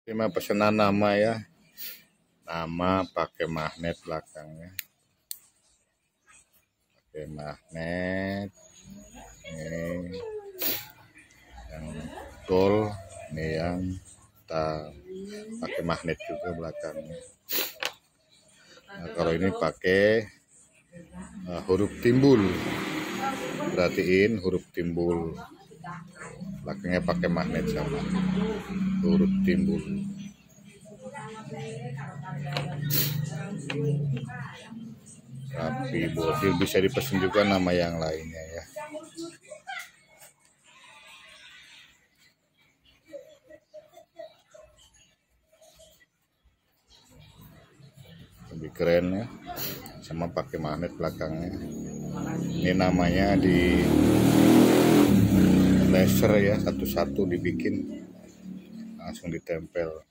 Terima pesanan nama ya, nama pakai magnet belakangnya, pakai magnet. Ini yang gold, ini yang pakai magnet juga belakangnya. Nah, kalau ini pakai huruf timbul, perhatiin huruf timbul, belakangnya pakai magnet sama huruf timbul. Rapi bodi, bisa dipesan juga nama yang lainnya ya. Lebih keren ya, sama pakai magnet belakangnya. Ini namanya di laser ya, satu-satu dibikin, langsung ditempel.